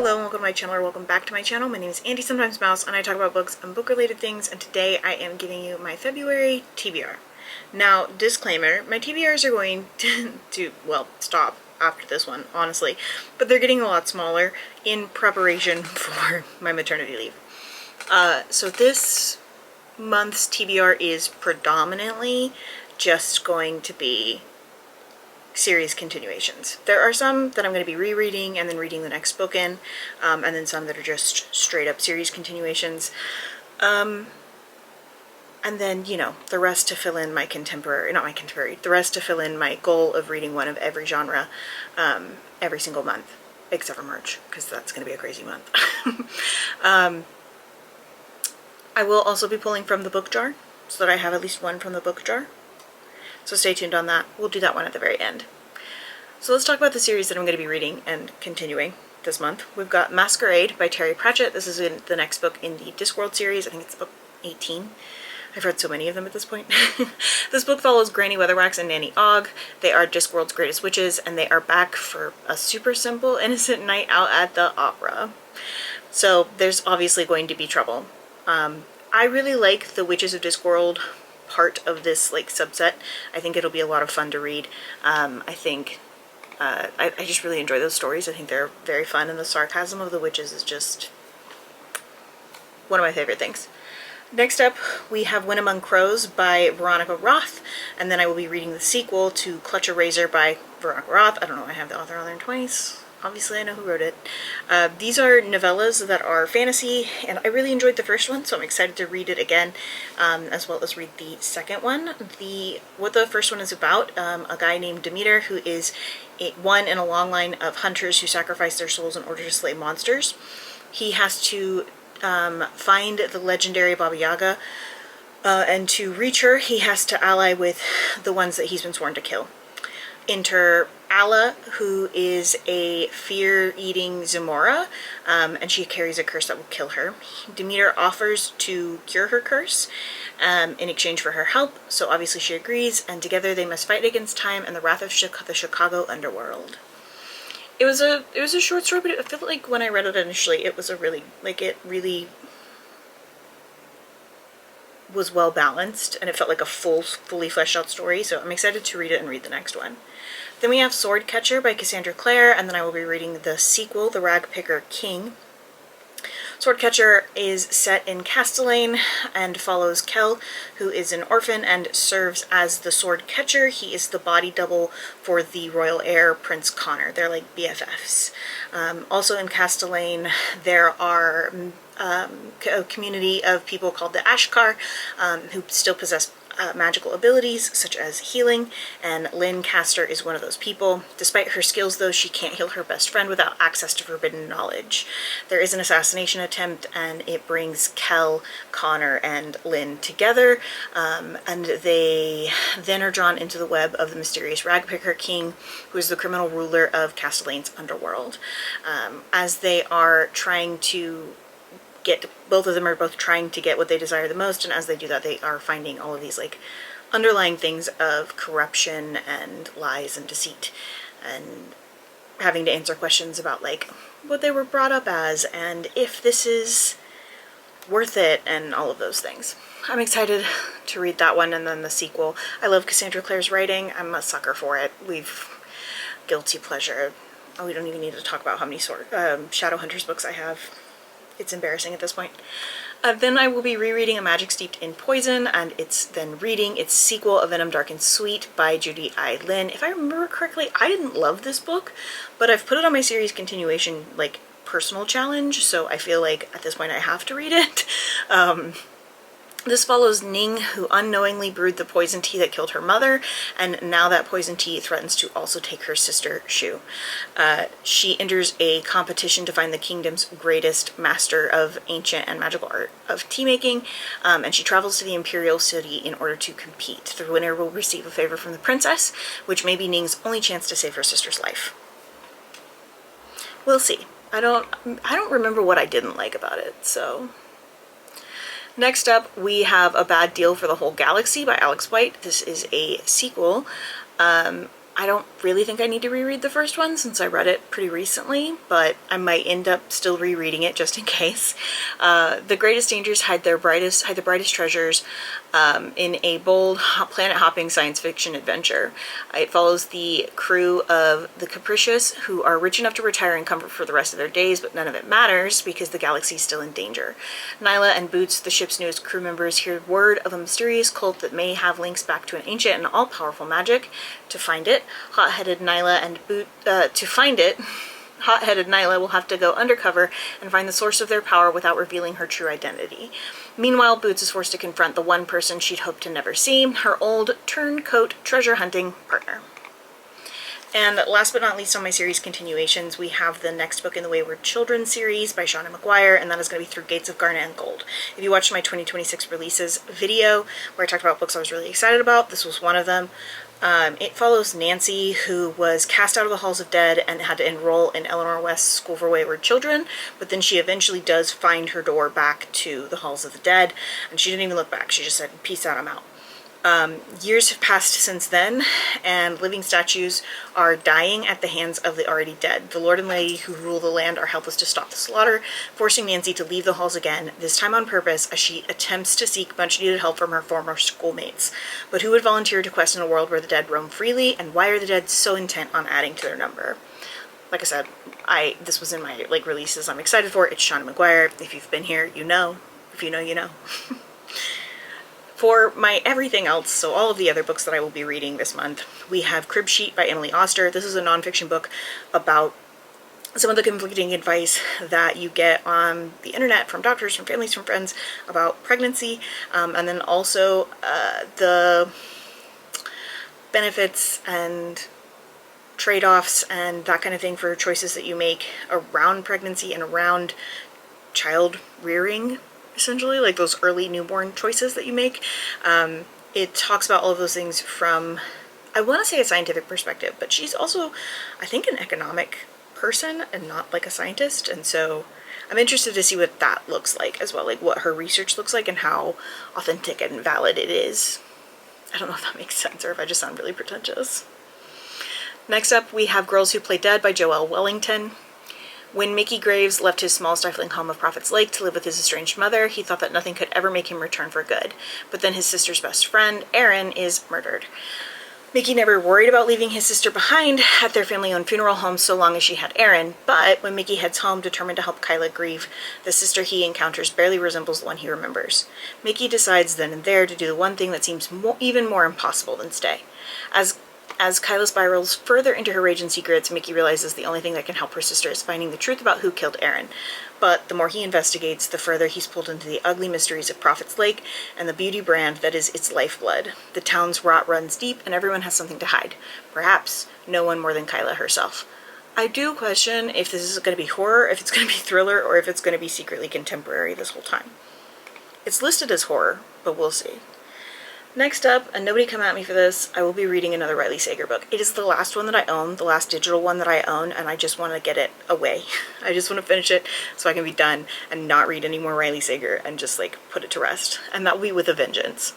Hello and welcome to my channel, or welcome back to my channel. My name is Andy Sometimes Mouse and I talk about books and book related things, and today I am giving you my February TBR. Now, disclaimer, my TBRs are going to well, stop after this one, honestly, but they're getting a lot smaller in preparation for my maternity leave. So this month's TBR is predominantly just going to be series continuations. There are some that I'm going to be rereading and then reading the next book in, and then some that are just straight up series continuations. And then, you know, the rest to fill in my the rest to fill in my goal of reading one of every genre every single month, except for March, because that's going to be a crazy month. I will also be pulling from the book jar, so that I have at least one from the book jar. So stay tuned on that. We'll do that one at the very end. So let's talk about the series that I'm going to be reading and continuing this month. We've got Masquerade by Terry Pratchett. This is the next book in the Discworld series. I think it's book 18. I've read so many of them at this point. This book follows Granny Weatherwax and Nanny Ogg. They are Discworld's greatest witches, and they are back for a super simple, innocent night out at the opera. So there's obviously going to be trouble. I really like the Witches of Discworld part of this like subset. I think it'll be a lot of fun to read. I just really enjoy those stories. I think they're very fun, and the sarcasm of the witches is just one of my favorite things. Next up, we have Win Among Crows by Veronica Roth, and then I will be reading the sequel to Clutch a Razor by Veronica Roth. I don't know, I have the author on there twice. Obviously I know who wrote it. These are novellas that are fantasy, and I really enjoyed the first one, so I'm excited to read it again, as well as read the second one. What the first one is about, a guy named Demeter, who is one in a long line of hunters who sacrifice their souls in order to slay monsters. He has to find the legendary Baba Yaga, and to reach her, he has to ally with the ones that he's been sworn to kill. Enter Alla, who is a fear-eating Zamora, and she carries a curse that will kill her. Demeter offers to cure her curse in exchange for her help, so obviously she agrees, and together they must fight against time and the wrath of the Chicago underworld. It was a short story, but I felt like when I read it initially, it was it really was well balanced, and it felt like a fully fleshed out story, so I'm excited to read it and read the next one. Then we have Swordcatcher by Cassandra Clare, and then I will be reading the sequel, The Ragpicker King. Swordcatcher is set in Castellane and follows Kell, who is an orphan and serves as the sword catcher. He is the body double for the royal heir, Prince Connor. They're like BFFs. Also in Castellane, there are a community of people called the Ashkar, who still possess magical abilities such as healing, and Lynn Castor is one of those people. Despite her skills, though, she can't heal her best friend without access to forbidden knowledge. There is an assassination attempt, and it brings Kell, Connor, and Lynn together, and they then are drawn into the web of the mysterious Ragpicker King, who is the criminal ruler of Castellane's underworld. As they are trying to both of them are both trying to get what they desire the most, and as they do that, they are finding all of these like underlying things of corruption and lies and deceit, and having to answer questions about like what they were brought up as and if this is worth it and all of those things. I'm excited to read that one and then the sequel. I love Cassandra Clare's writing. I'm a sucker for it. Guilty pleasure. Oh, we don't even need to talk about how many Shadowhunters books I have. It's embarrassing at this point. Then I will be rereading A Magic Steeped in Poison, and it's then reading its sequel, A Venom Dark and Sweet by Judy I. Lin. If I remember correctly, I didn't love this book, but I've put it on my series continuation, like, personal challenge, so I feel like at this point I have to read it. This follows Ning, who unknowingly brewed the poison tea that killed her mother, and now that poison tea threatens to also take her sister, Shu. She enters a competition to find the kingdom's greatest master of ancient and magical art of tea making, and she travels to the imperial city in order to compete. The winner will receive a favor from the princess, which may be Ning's only chance to save her sister's life. We'll see. I don't remember what I didn't like about it, so... Next up, we have A Bad Deal for the Whole Galaxy by Alex White. This is a sequel. I don't really think I need to reread the first one since I read it pretty recently, but I might end up still rereading it just in case. The greatest dangers hide the brightest treasures in a bold planet-hopping science fiction adventure. It follows the crew of the Capricious, who are rich enough to retire in comfort for the rest of their days, but none of it matters because the galaxy is still in danger. Nyla and Boots, the ship's newest crew members, hear word of a mysterious cult that may have links back to an ancient and all-powerful magic. To find it, hot-headed Nyla will have to go undercover and find the source of their power without revealing her true identity. Meanwhile, Boots is forced to confront the one person she'd hoped to never see, her old turncoat treasure-hunting partner. And last but not least on my series continuations, we have the next book in the Wayward Children series by Shauna McGuire, and that is going to be Through Gates of Garnet and Gold. If you watched my 2026 releases video where I talked about books I was really excited about, this was one of them. It follows Nancy, who was cast out of the Halls of Dead and had to enroll in Eleanor West's School for Wayward Children, but then she eventually does find her door back to the Halls of the Dead, and she didn't even look back. She just said, "Peace out, I'm out." Years have passed since then, and living statues are dying at the hands of the already dead. The Lord and Lady who rule the land are helpless to stop the slaughter, forcing Nancy to leave the halls again, this time on purpose, as she attempts to seek much-needed help from her former schoolmates. But who would volunteer to quest in a world where the dead roam freely, and why are the dead so intent on adding to their number? Like I said, this was in my releases I'm excited for. It's Shauna McGuire. If you've been here, you know. If you know, you know. For my everything else, so all of the other books that I will be reading this month, we have Crib Sheet by Emily Oster. This is a nonfiction book about some of the conflicting advice that you get on the internet from doctors, from families, from friends about pregnancy, and then also the benefits and trade-offs and that kind of thing for choices that you make around pregnancy and around child rearing, essentially, like those early newborn choices that you make. It talks about all of those things from, I want to say, a scientific perspective, but she's also, I think, an economic person and not like a scientist, and so I'm interested to see what that looks like as well, like what her research looks like and how authentic and valid it is. I don't know if that makes sense or if I just sound really pretentious. Next up, we have Girls Who Play Dead by Joelle Wellington. When Mickey Graves left his small, stifling home of Prophet's Lake to live with his estranged mother, he thought that nothing could ever make him return for good. But then his sister's best friend, Erin, is murdered. Mickey never worried about leaving his sister behind at their family-owned funeral home so long as she had Erin, but when Mickey heads home determined to help Kyla grieve, the sister he encounters barely resembles the one he remembers. Mickey decides then and there to do the one thing that seems even more impossible than stay. As Kyla spirals further into her rage and secrets, Mickey realizes the only thing that can help her sister is finding the truth about who killed Erin. But the more he investigates, the further he's pulled into the ugly mysteries of Prophet's Lake and the beauty brand that is its lifeblood. The town's rot runs deep and everyone has something to hide. Perhaps no one more than Kyla herself. I do question if this is going to be horror, if it's going to be thriller, or if it's going to be secretly contemporary this whole time. It's listed as horror, but we'll see. Next up, and nobody come at me for this, I will be reading another Riley Sager book. It is the last one that I own, the last digital one that I own, and I just want to get it away. I just want to finish it so I can be done and not read any more Riley Sager and just put it to rest. And that will be With a Vengeance.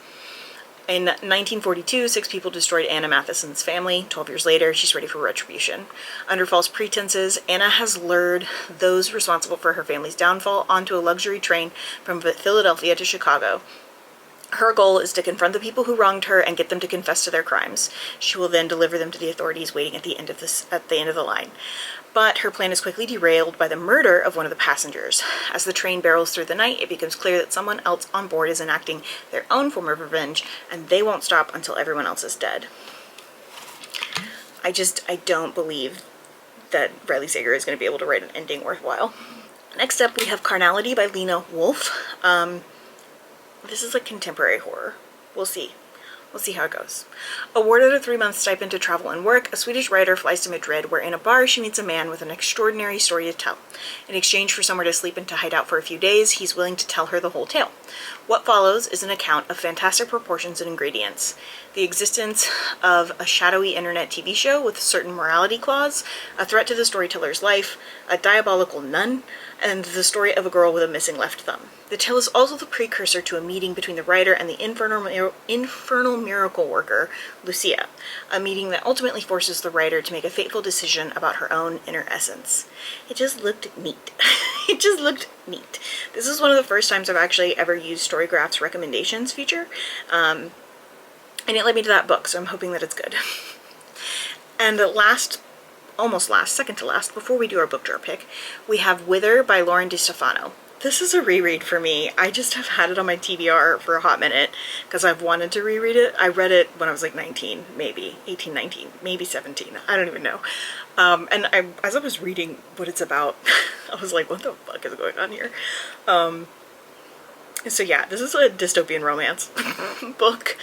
In 1942, 6 people destroyed Anna Matheson's family. 12 years later, she's ready for retribution. Under false pretenses, Anna has lured those responsible for her family's downfall onto a luxury train from Philadelphia to Chicago. Her goal is to confront the people who wronged her and get them to confess to their crimes. She will then deliver them to the authorities waiting at the end of the line. But her plan is quickly derailed by the murder of one of the passengers. As the train barrels through the night, it becomes clear that someone else on board is enacting their own form of revenge, and they won't stop until everyone else is dead. I don't believe that Riley Sager is going to be able to write an ending worthwhile. Next up, we have Carnality by Lena Wolf. This is a contemporary horror. We'll see. We'll see how it goes. Awarded a 3-month stipend to travel and work, a Swedish writer flies to Madrid, where in a bar she meets a man with an extraordinary story to tell. In exchange for somewhere to sleep and to hide out for a few days, he's willing to tell her the whole tale. What follows is an account of fantastic proportions and ingredients, the existence of a shadowy internet TV show with a certain morality clause, a threat to the storyteller's life, a diabolical nun, and the story of a girl with a missing left thumb. The tale is also the precursor to a meeting between the writer and the infernal miracle worker, Lucia, a meeting that ultimately forces the writer to make a fateful decision about her own inner essence. It just looked neat. It just looked neat. This is one of the first times I've actually ever used Storygraph's recommendations feature, and it led me to that book, so I'm hoping that it's good. And almost last, second to last, before we do our book drawer pick, we have Wither by Lauren DiStefano. This is a reread for me. I just have had it on my TBR for a hot minute because I've wanted to reread it. I read it when I was like 19, maybe 18, 19, maybe 17. I don't even know. And as I was reading what it's about, I was like, what the fuck is going on here? So yeah, this is a dystopian romance book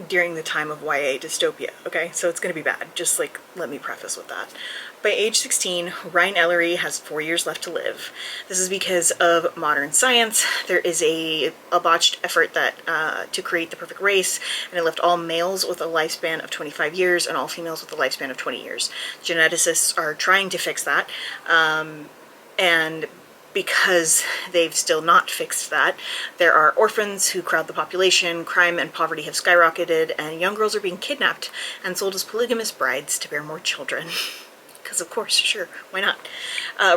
during the time of YA dystopia, okay? So it's gonna be bad, just like, let me preface with that. By age 16, Ryan Ellery has 4 years left to live. This is because of modern science. There is a botched effort that to create the perfect race, and it left all males with a lifespan of 25 years and all females with a lifespan of 20 years. Geneticists are trying to fix that, and because they've still not fixed that, there are orphans who crowd the population, crime and poverty have skyrocketed, and young girls are being kidnapped and sold as polygamous brides to bear more children. Because of course, sure, why not?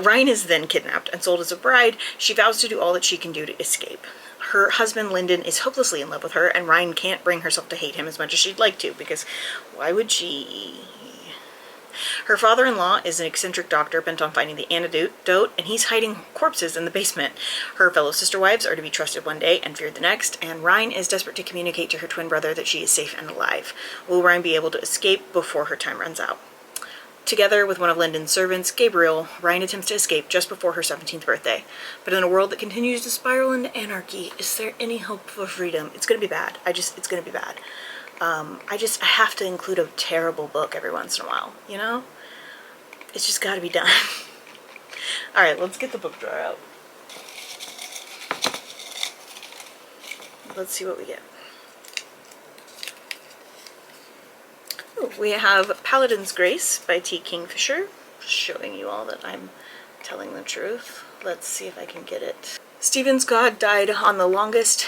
Ryan is then kidnapped and sold as a bride. She vows to do all that she can do to escape. Her husband, Lyndon, is hopelessly in love with her, and Ryan can't bring herself to hate him as much as she'd like to, because why would she? Her father-in-law is an eccentric doctor bent on finding the antidote, and he's hiding corpses in the basement. Her fellow sister wives are to be trusted one day and feared the next, and Ryan is desperate to communicate to her twin brother that she is safe and alive. Will Ryan be able to escape before her time runs out? Together with one of Lyndon's servants, Gabriel, Ryan attempts to escape just before her 17th birthday. But in a world that continues to spiral into anarchy, is there any hope for freedom? It's gonna be bad. It's gonna be bad. I have to include a terrible book every once in a while, you know? It's just gotta be done. Alright, let's get the book drawer out. Let's see what we get. Ooh, we have Paladin's Grace by T. Kingfisher, showing you all that I'm telling the truth. Let's see if I can get it. Stephen's god died on the longest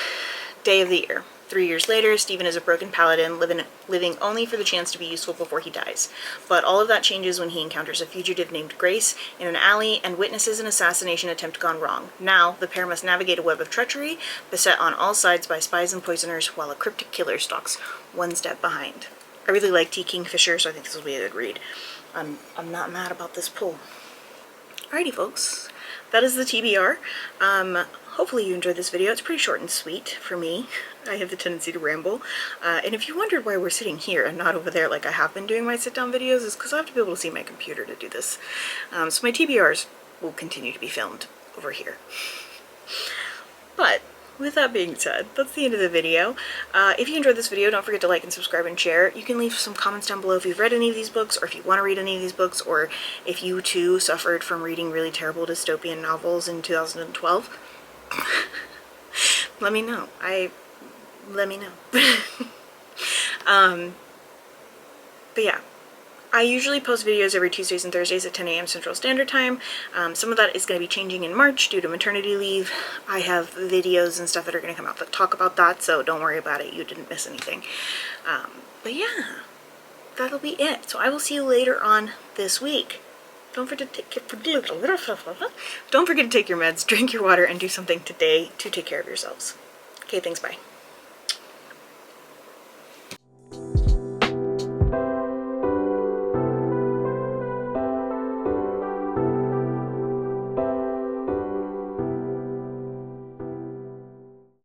day of the year. 3 years later, Stephen is a broken paladin, living only for the chance to be useful before he dies. But all of that changes when he encounters a fugitive named Grace in an alley and witnesses an assassination attempt gone wrong. Now, the pair must navigate a web of treachery, beset on all sides by spies and poisoners, while a cryptic killer stalks one step behind. I really like T. Kingfisher, so I think this will be a good read. I'm not mad about this pull. Alrighty, folks. That is the TBR. Hopefully you enjoyed this video. It's pretty short and sweet for me. I have the tendency to ramble. And if you wondered why we're sitting here and not over there like I have been doing my sit-down videos, it's because I have to be able to see my computer to do this. So my TBRs will continue to be filmed over here. But with that being said, that's the end of the video. If you enjoyed this video, don't forget to like and subscribe and share. You can leave some comments down below if you've read any of these books, or if you want to read any of these books, or if you too suffered from reading really terrible dystopian novels in 2012. Let me know. Let me know. But yeah, I usually post videos every Tuesdays and Thursdays at 10 a.m. Central Standard Time. Some of that is going to be changing in March due to maternity leave. I have videos and stuff that are going to come out that talk about that, so don't worry about it. You didn't miss anything. But yeah, that'll be it. So I will see you later on this week. Don't forget to take your meds, drink your water, and do something today to take care of yourselves. Okay, thanks, bye.